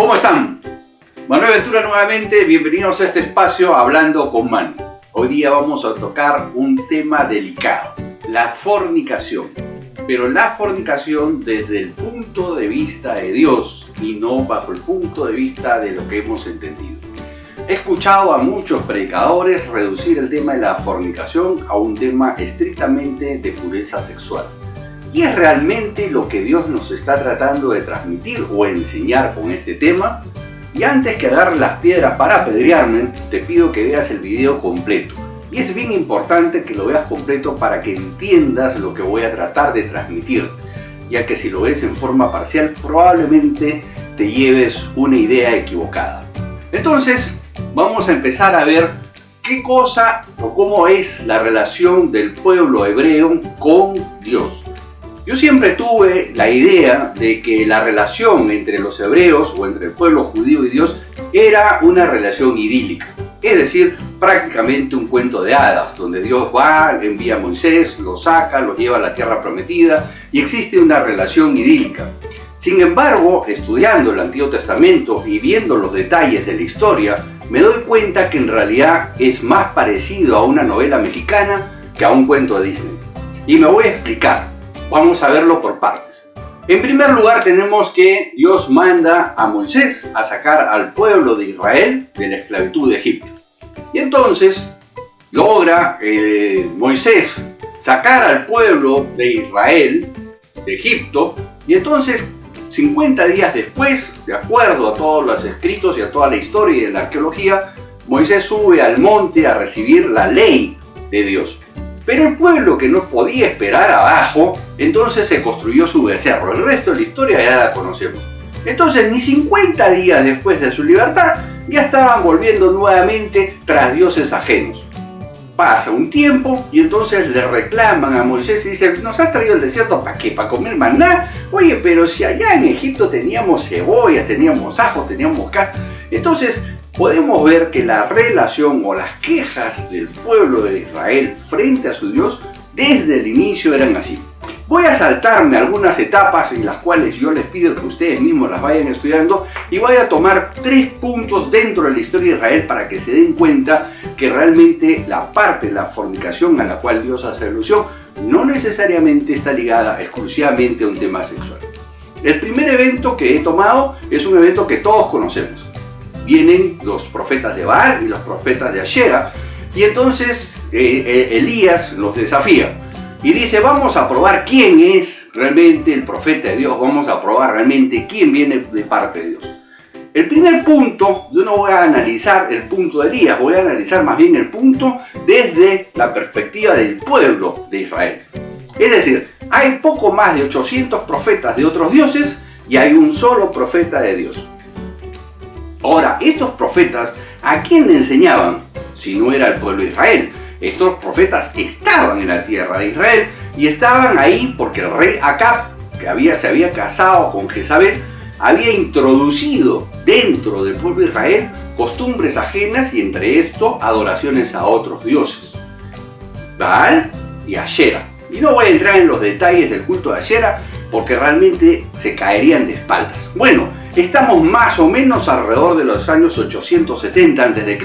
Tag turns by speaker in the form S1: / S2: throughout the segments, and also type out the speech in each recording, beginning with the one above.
S1: ¿Cómo están? Manuel Ventura nuevamente, bienvenidos a este espacio Hablando con Manu. Hoy día vamos a tocar un tema delicado, la fornicación. Pero la fornicación desde el punto de vista de Dios y no bajo el punto de vista de lo que hemos entendido. He escuchado a muchos predicadores reducir el tema de la fornicación a un tema estrictamente de pureza sexual. ¿Y es realmente lo que Dios nos está tratando de transmitir o enseñar con este tema? Y antes que agarre las piedras para apedrearme, te pido que veas el video completo. Y es bien importante que lo veas completo para que entiendas lo que voy a tratar de transmitir, ya que si lo ves en forma parcial probablemente te lleves una idea equivocada. Entonces, vamos a empezar a ver qué cosa o cómo es la relación del pueblo hebreo con Dios. Yo siempre tuve la idea de que la relación entre los hebreos o entre el pueblo judío y Dios era una relación idílica. Es decir, prácticamente un cuento de hadas, donde Dios va, envía a Moisés, lo saca, lo lleva a la tierra prometida y existe una relación idílica. Sin embargo, estudiando el Antiguo Testamento y viendo los detalles de la historia, me doy cuenta que en realidad es más parecido a una novela mexicana que a un cuento de Disney. Y me voy a explicar. Vamos a verlo por partes. En primer lugar tenemos que Dios manda a Moisés a sacar al pueblo de Israel de la esclavitud de Egipto. Y entonces logra Moisés sacar al pueblo de Israel de Egipto. Y entonces 50 días después, de acuerdo a todos los escritos y a toda la historia y la arqueología, Moisés sube al monte a recibir la ley de Dios. Pero el pueblo, que no podía esperar abajo, entonces se construyó su becerro. El resto de la historia ya la conocemos. Entonces, ni 50 días después de su libertad, ya estaban volviendo nuevamente tras dioses ajenos. Pasa un tiempo y entonces le reclaman a Moisés y dicen: ¿nos has traído al desierto para qué? ¿Para comer maná? Oye, pero si allá en Egipto teníamos cebollas, teníamos ajos, teníamos carne. Entonces, podemos ver que la relación o las quejas del pueblo de Israel frente a su Dios desde el inicio eran así. Voy a saltarme algunas etapas en las cuales yo les pido que ustedes mismos las vayan estudiando y voy a tomar 3 puntos dentro de la historia de Israel para que se den cuenta que realmente la parte de la fornicación a la cual Dios hace alusión no necesariamente está ligada exclusivamente a un tema sexual. El primer evento que he tomado es un evento que todos conocemos. Vienen los profetas de Baal y los profetas de Ashera, y entonces Elías los desafía y dice: vamos a probar quién es realmente el profeta de Dios, vamos a probar realmente quién viene de parte de Dios. El primer punto, yo no voy a analizar el punto de Elías, voy a analizar más bien el punto desde la perspectiva del pueblo de Israel. Es decir, hay poco más de 800 profetas de otros dioses y hay un solo profeta de Dios. Ahora, estos profetas, ¿a quién le enseñaban? Si no era el pueblo de Israel. Estos profetas estaban en la tierra de Israel y estaban ahí porque el rey Acab, que se había casado con Jezabel, había introducido dentro del pueblo de Israel costumbres ajenas y entre esto adoraciones a otros dioses, Baal y Ashera. Y no voy a entrar en los detalles del culto de Ashera porque realmente se caerían de espaldas. Bueno, estamos más o menos alrededor de los años 870 a.C.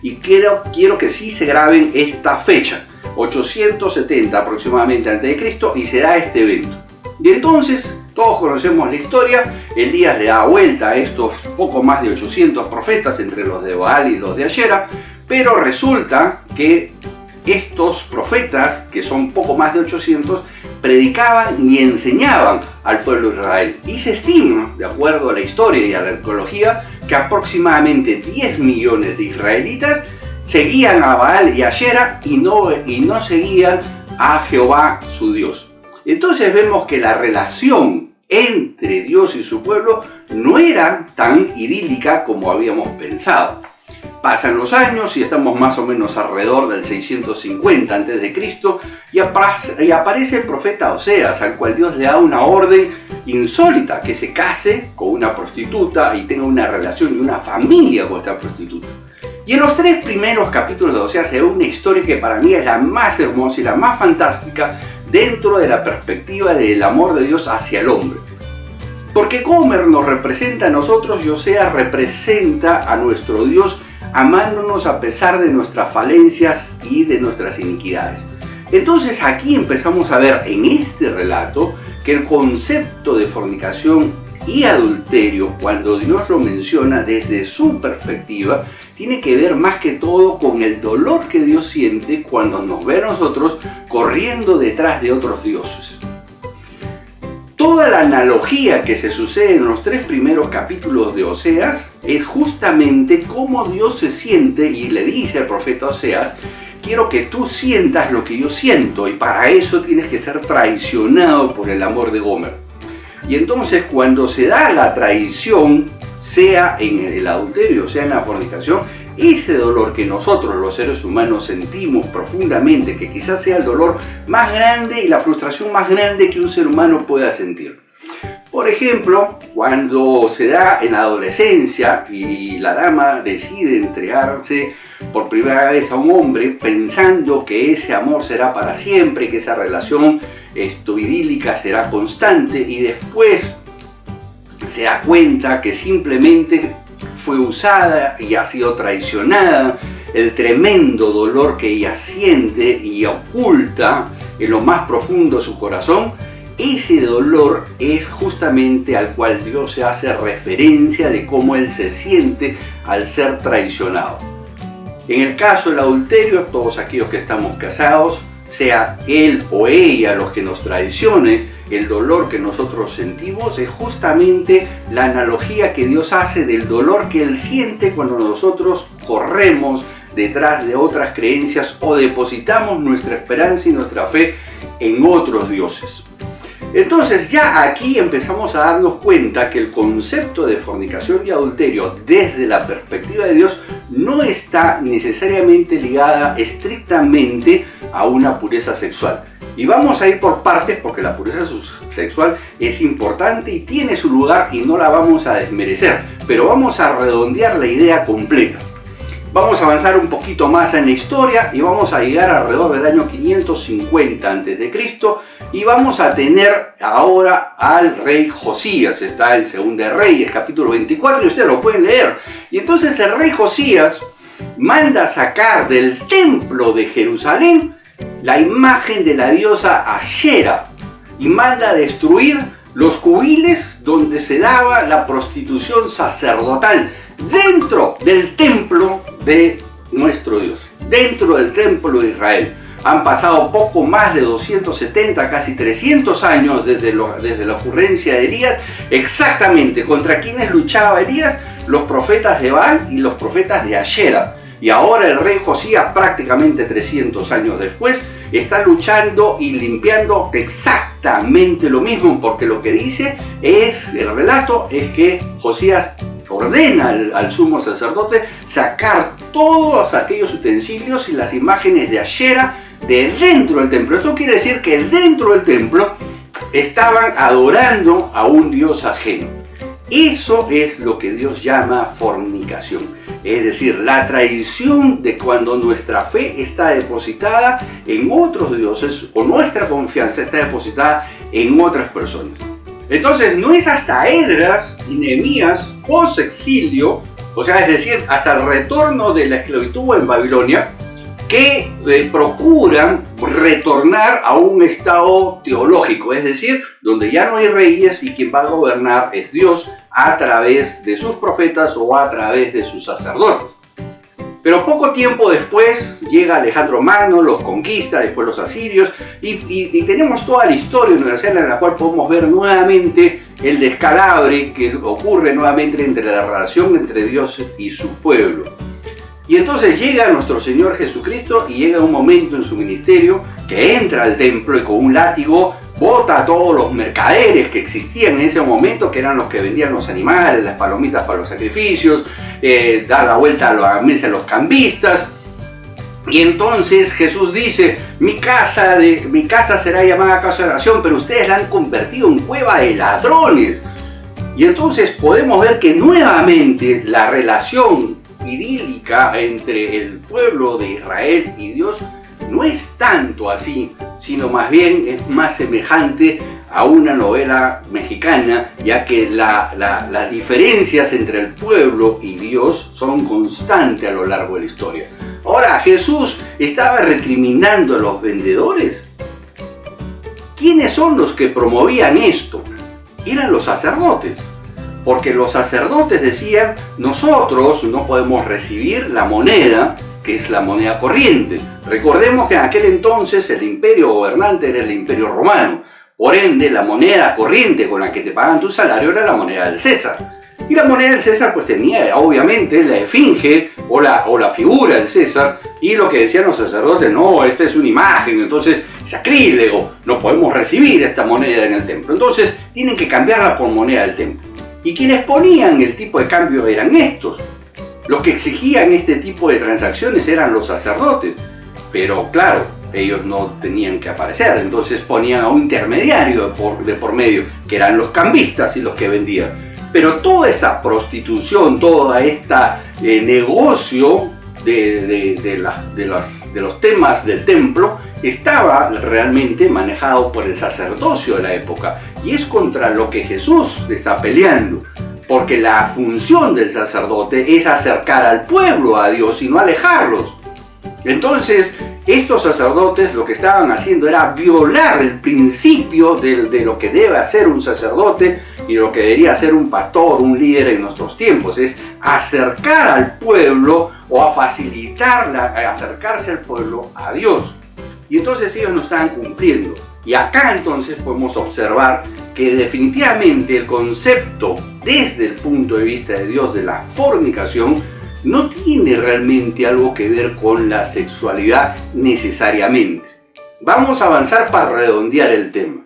S1: y quiero que sí se graben esta fecha, 870 aproximadamente a.C., y se da este evento. Y entonces, todos conocemos la historia, Elías le da vuelta a estos poco más de 800 profetas entre los de Baal y los de Ashera, pero resulta que estos profetas, que son poco más de 800, predicaban y enseñaban al pueblo de Israel. Y se estima, de acuerdo a la historia y a la arqueología, que aproximadamente 10 millones de israelitas seguían a Baal y a Ashera y no seguían a Jehová su Dios. Entonces vemos que la relación entre Dios y su pueblo no era tan idílica como habíamos pensado. Pasan los años y estamos más o menos alrededor del 650 a.C. y aparece el profeta Oseas, al cual Dios le da una orden insólita, que se case con una prostituta y tenga una relación y una familia con esta prostituta. Y en los 3 primeros capítulos de Oseas se ve una historia que para mí es la más hermosa y la más fantástica dentro de la perspectiva del amor de Dios hacia el hombre. Porque Gomer nos representa a nosotros y Oseas representa a nuestro Dios, amándonos a pesar de nuestras falencias y de nuestras iniquidades. Entonces aquí empezamos a ver en este relato que el concepto de fornicación y adulterio, cuando Dios lo menciona desde su perspectiva, tiene que ver más que todo con el dolor que Dios siente cuando nos ve a nosotros corriendo detrás de otros dioses. Toda la analogía que se sucede en los 3 primeros capítulos de Oseas es justamente cómo Dios se siente y le dice al profeta Oseas: quiero que tú sientas lo que yo siento y para eso tienes que ser traicionado por el amor de Gomer. Y entonces cuando se da la traición, sea en el adulterio, sea en la fornicación, ese dolor que nosotros los seres humanos sentimos profundamente, que quizás sea el dolor más grande y la frustración más grande que un ser humano pueda sentir. Por ejemplo, cuando se da en la adolescencia y la dama decide entregarse por primera vez a un hombre pensando que ese amor será para siempre, que esa relación idílica será constante, y después se da cuenta que simplemente fue usada y ha sido traicionada, el tremendo dolor que ella siente y oculta en lo más profundo de su corazón, ese dolor es justamente al cual Dios se hace referencia de cómo Él se siente al ser traicionado. En el caso del adulterio, todos aquellos que estamos casados, sea él o ella los que nos traicionen, el dolor que nosotros sentimos es justamente la analogía que Dios hace del dolor que Él siente cuando nosotros corremos detrás de otras creencias o depositamos nuestra esperanza y nuestra fe en otros dioses. Entonces ya aquí empezamos a darnos cuenta que el concepto de fornicación y adulterio desde la perspectiva de Dios no está necesariamente ligada estrictamente a una pureza sexual. Y vamos a ir por partes porque la pureza sexual es importante y tiene su lugar y no la vamos a desmerecer, pero vamos a redondear la idea completa. Vamos a avanzar un poquito más en la historia y vamos a llegar alrededor del año 550 a.C. y vamos a tener ahora al rey Josías. Está en 2 Reyes, capítulo 24, y ustedes lo pueden leer. Y entonces el rey Josías manda sacar del templo de Jerusalén la imagen de la diosa Ashera y manda destruir los cubiles donde se daba la prostitución sacerdotal dentro del templo de nuestro Dios, dentro del templo de Israel. Han pasado poco más de 270, casi 300 años desde la ocurrencia de Elías. Exactamente contra quienes luchaba Elías: los profetas de Baal y los profetas de Ashera. Y ahora el rey Josías, prácticamente 300 años después, está luchando y limpiando exactamente lo mismo, porque lo que dice el relato es que Josías ordena al sumo sacerdote sacar todos aquellos utensilios y las imágenes de Ashera de dentro del templo. Esto quiere decir que dentro del templo estaban adorando a un dios ajeno. Eso es lo que Dios llama fornicación. Es decir, la traición de cuando nuestra fe está depositada en otros dioses o nuestra confianza está depositada en otras personas. Entonces no es hasta Esdras y Nehemías post-exilio, o sea, es decir, hasta el retorno de la esclavitud en Babilonia, que procuran retornar a un estado teológico, es decir, donde ya no hay reyes y quien va a gobernar es Dios a través de sus profetas o a través de sus sacerdotes. Pero poco tiempo después llega Alejandro Magno, los conquista, después los asirios, y tenemos toda la historia universal en la cual podemos ver nuevamente el descalabre que ocurre nuevamente entre la relación entre Dios y su pueblo. Y entonces llega nuestro Señor Jesucristo y llega un momento en su ministerio que entra al templo y con un látigo bota a todos los mercaderes que existían en ese momento, que eran los que vendían los animales, las palomitas para los sacrificios, da la vuelta a la mesa a los cambistas. Y entonces Jesús dice: mi casa será llamada casa de oración, pero ustedes la han convertido en cueva de ladrones. Y entonces podemos ver que nuevamente la relación idílica entre el pueblo de Israel y Dios no es tanto así, sino más bien es más semejante a una novela mexicana, ya que las diferencias entre el pueblo y Dios son constantes a lo largo de la historia. Ahora, Jesús estaba recriminando a los vendedores. ¿Quiénes son los que promovían esto? Eran los sacerdotes. Porque los sacerdotes decían, nosotros no podemos recibir la moneda, que es la moneda corriente. Recordemos que en aquel entonces el imperio gobernante era el imperio romano. Por ende, la moneda corriente con la que te pagan tu salario era la moneda del César. Y la moneda del César pues tenía obviamente la esfinge o la figura del César. Y lo que decían los sacerdotes, no, esta es una imagen, entonces sacrílego, no podemos recibir esta moneda en el templo. Entonces tienen que cambiarla por moneda del templo. Y quienes ponían el tipo de cambio eran estos. Los que exigían este tipo de transacciones eran los sacerdotes. Pero claro, ellos no tenían que aparecer, entonces ponían a un intermediario de por medio, que eran los cambistas y los que vendían. Pero toda esta prostitución, toda esta negocio de los temas del templo estaba realmente manejado por el sacerdocio de la época, y es contra lo que Jesús está peleando, porque la función del sacerdote es acercar al pueblo a Dios y no alejarlos. Entonces estos sacerdotes lo que estaban haciendo era violar el principio de lo que debe hacer un sacerdote y lo que debería ser un pastor, un líder en nuestros tiempos, es acercar al pueblo o a facilitar acercarse al pueblo a Dios. Y entonces ellos no estaban cumpliendo. Y acá entonces podemos observar que definitivamente el concepto desde el punto de vista de Dios de la fornicación no tiene realmente algo que ver con la sexualidad necesariamente. Vamos a avanzar para redondear el tema.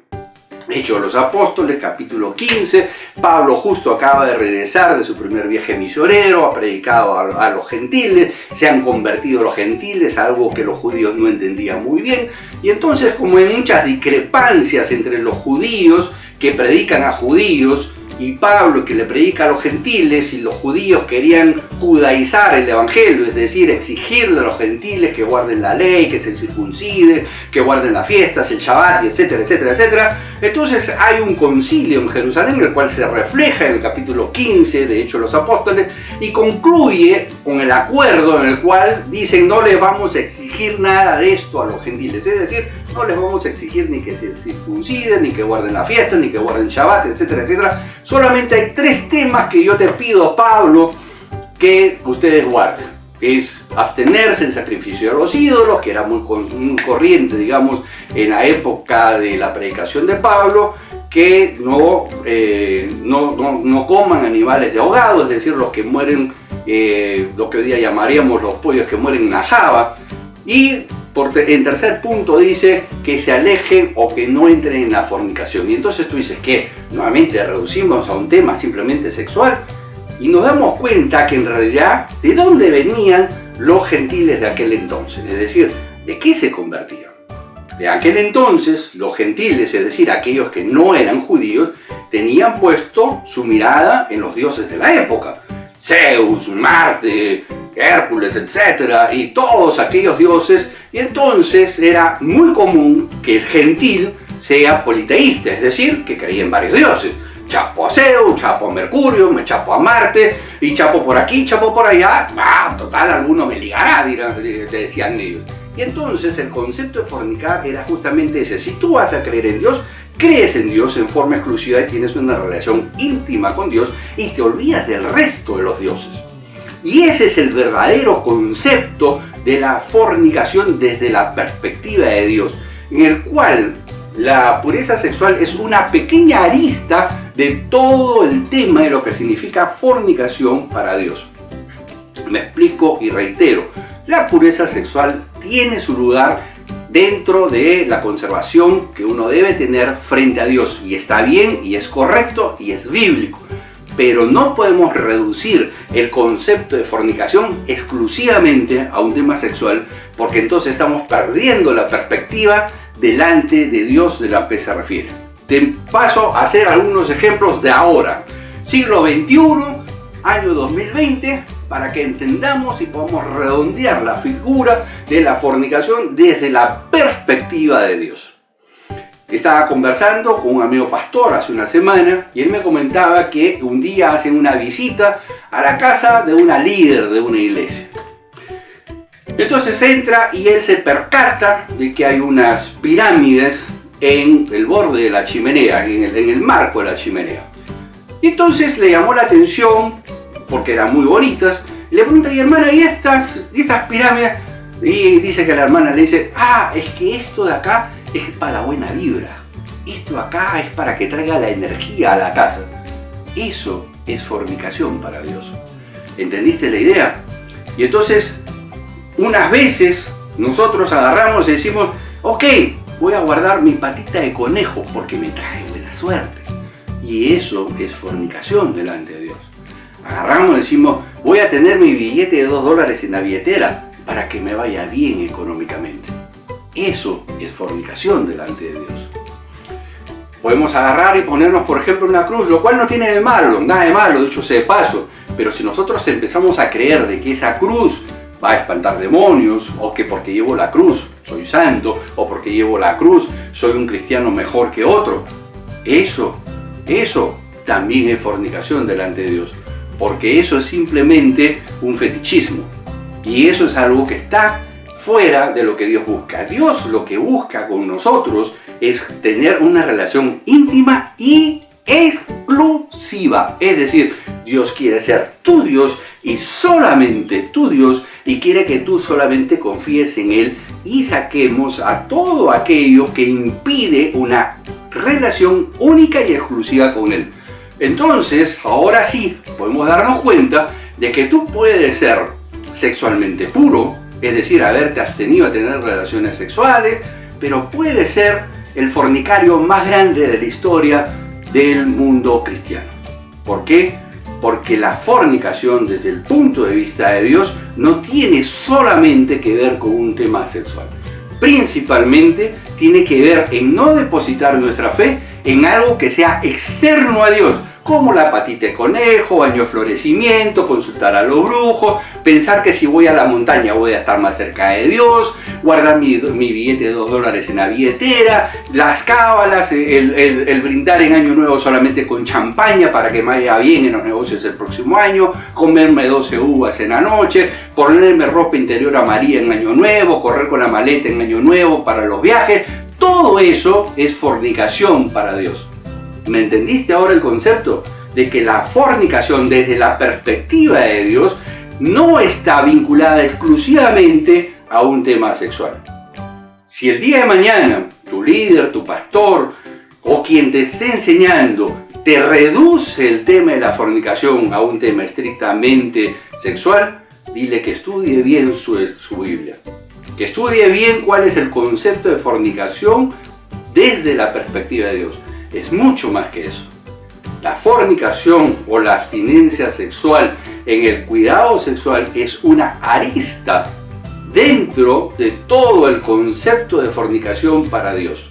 S1: Hechos de los Apóstoles, capítulo 15, Pablo justo acaba de regresar de su primer viaje misionero, ha predicado a los gentiles, se han convertido los gentiles, algo que los judíos no entendían muy bien, y entonces como hay muchas discrepancias entre los judíos que predican a judíos, y Pablo que le predica a los gentiles, y los judíos querían judaizar el evangelio, es decir, exigirle a los gentiles que guarden la ley, que se circunciden, que guarden las fiestas, el Shabbat, etcétera, etcétera, etcétera. Entonces hay un concilio en Jerusalén, el cual se refleja en el capítulo 15 de Hechos de los Apóstoles, y concluye con el acuerdo en el cual dicen no les vamos a exigir nada de esto a los gentiles, es decir, no les vamos a exigir ni que se circunciden, ni que guarden la fiesta, ni que guarden Shabbat, etcétera, etcétera. Solamente hay 3 temas que yo te pido, Pablo, que ustedes guarden. Es abstenerse del sacrificio de los ídolos, que era muy corriente, digamos, en la época de la predicación de Pablo, que no coman animales de ahogado, es decir, los que mueren, lo que hoy día llamaríamos los pollos que mueren en la java, y en tercer punto dice que se alejen o que no entren en la fornicación. Y entonces tú dices que nuevamente reducimos a un tema simplemente sexual, y nos damos cuenta que en realidad de dónde venían los gentiles de aquel entonces, es decir, de qué se convertían. De aquel entonces los gentiles, es decir, aquellos que no eran judíos, tenían puesto su mirada en los dioses de la época, Zeus, Marte, Hércules, etc., y todos aquellos dioses. Y entonces era muy común que el gentil sea politeísta, es decir, que creía en varios dioses. Chapo a Zeus, chapo a Mercurio, me chapo a Marte, y chapo por aquí, chapo por allá, total, alguno me ligará, te decían ellos. Y entonces el concepto de fornicar era justamente ese: si tú vas a creer en Dios, crees en Dios en forma exclusiva y tienes una relación íntima con Dios y te olvidas del resto de los dioses. Y ese es el verdadero concepto de la fornicación desde la perspectiva de Dios, en el cual la pureza sexual es una pequeña arista de todo el tema de lo que significa fornicación para Dios. Me explico y reitero: la pureza sexual tiene su lugar dentro de la conservación que uno debe tener frente a Dios, y está bien, y es correcto, y es bíblico. Pero no podemos reducir el concepto de fornicación exclusivamente a un tema sexual, porque entonces estamos perdiendo la perspectiva delante de Dios de la que se refiere. Te paso a hacer algunos ejemplos de ahora. Siglo XXI, año 2020, para que entendamos y podamos redondear la figura de la fornicación desde la perspectiva de Dios. Estaba conversando con un amigo pastor hace una semana y él me comentaba que un día hacen una visita a la casa de una líder de una iglesia. Entonces entra y él se percata de que hay unas pirámides en el borde de la chimenea, en el marco de la chimenea. Y entonces le llamó la atención, porque eran muy bonitas, y le pregunta: ¿y hermana, y estas pirámides? Y dice que la hermana le dice: es que esto de acá es para la buena vibra. Esto acá es para que traiga la energía a la casa. Eso es fornicación para Dios. ¿Entendiste la idea? Y entonces, unas veces nosotros agarramos y decimos: ok, voy a guardar mi patita de conejo porque me trae buena suerte. Y eso es fornicación delante de Dios. Agarramos y decimos: voy a tener mi billete de $2 en la billetera para que me vaya bien económicamente. Eso es fornicación delante de Dios. Podemos agarrar y ponernos, por ejemplo, una cruz, lo cual no tiene de malo, nada de malo, dicho sea de paso. Pero si nosotros empezamos a creer de que esa cruz va a espantar demonios, o que porque llevo la cruz soy santo, o porque llevo la cruz soy un cristiano mejor que otro, eso también es fornicación delante de Dios. Porque eso es simplemente un fetichismo. Y eso es algo que está fuera de lo que Dios busca. Dios lo que busca con nosotros es tener una relación íntima y exclusiva. Es decir, Dios quiere ser tu Dios y solamente tu Dios, y quiere que tú solamente confíes en Él y saquemos a todo aquello que impide una relación única y exclusiva con Él. Entonces, ahora sí, podemos darnos cuenta de que tú puedes ser sexualmente puro, es decir, haberte abstenido a tener relaciones sexuales, pero puedes ser el fornicario más grande de la historia del mundo cristiano. ¿Por qué? Porque la fornicación, desde el punto de vista de Dios, no tiene solamente que ver con un tema sexual. Principalmente tiene que ver en no depositar nuestra fe en algo que sea externo a Dios, como la patita de conejo, baño de florecimiento, consultar a los brujos, pensar que si voy a la montaña voy a estar más cerca de Dios, guardar mi billete de $2 en la billetera, las cábalas, el brindar en Año Nuevo solamente con champaña para que me vaya bien en los negocios el próximo año, comerme 12 uvas en la noche, ponerme ropa interior amarilla en Año Nuevo, correr con la maleta en Año Nuevo para los viajes. Todo eso es fornicación para Dios. ¿Me entendiste ahora el concepto? De que la fornicación desde la perspectiva de Dios no está vinculada exclusivamente a un tema sexual. Si el día de mañana tu líder, tu pastor o quien te esté enseñando te reduce el tema de la fornicación a un tema estrictamente sexual, dile que estudie bien su Biblia. Que estudie bien cuál es el concepto de fornicación desde la perspectiva de Dios. Es mucho más que eso. La fornicación o la abstinencia sexual en el cuidado sexual es una arista dentro de todo el concepto de fornicación para Dios.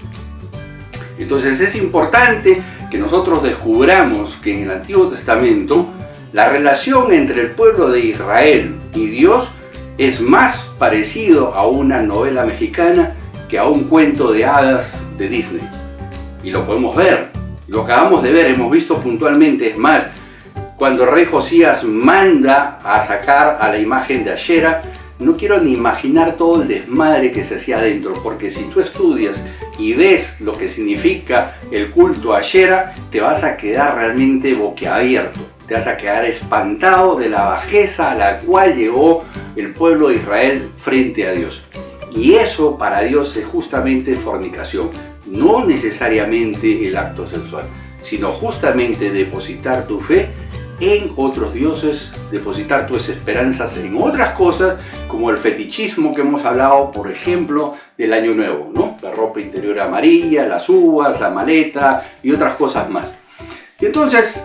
S1: Entonces es importante que nosotros descubramos que en el Antiguo Testamento la relación entre el pueblo de Israel y Dios es más parecido a una novela mexicana que a un cuento de hadas de Disney. Y lo podemos ver, lo acabamos de ver, hemos visto puntualmente. Es más, cuando el rey Josías manda a sacar a la imagen de Ashera, no quiero ni imaginar todo el desmadre que se hacía adentro, porque si tú estudias y ves lo que significa el culto a Ashera, te vas a quedar realmente boquiabierto, te vas a quedar espantado de la bajeza a la cual llegó el pueblo de Israel frente a Dios. Y eso para Dios es justamente fornicación. No necesariamente el acto sexual, sino justamente depositar tu fe en otros dioses, depositar tus esperanzas en otras cosas, como el fetichismo que hemos hablado, por ejemplo, del Año Nuevo, ¿no? La ropa interior amarilla, las uvas, la maleta y otras cosas más. Y entonces,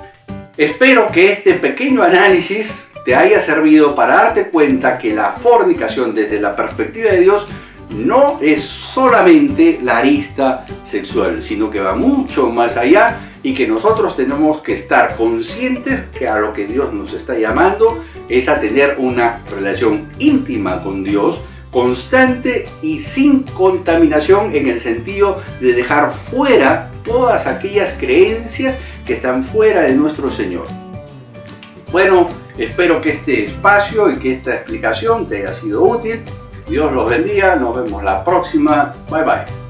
S1: espero que este pequeño análisis te haya servido para darte cuenta que la fornicación desde la perspectiva de Dios no es solamente la arista sexual, sino que va mucho más allá, y que nosotros tenemos que estar conscientes que a lo que Dios nos está llamando es a tener una relación íntima con Dios, constante y sin contaminación, en el sentido de dejar fuera todas aquellas creencias que están fuera de nuestro Señor. Bueno, espero que este espacio y que esta explicación te haya sido útil. Dios los bendiga, nos vemos la próxima. Bye bye.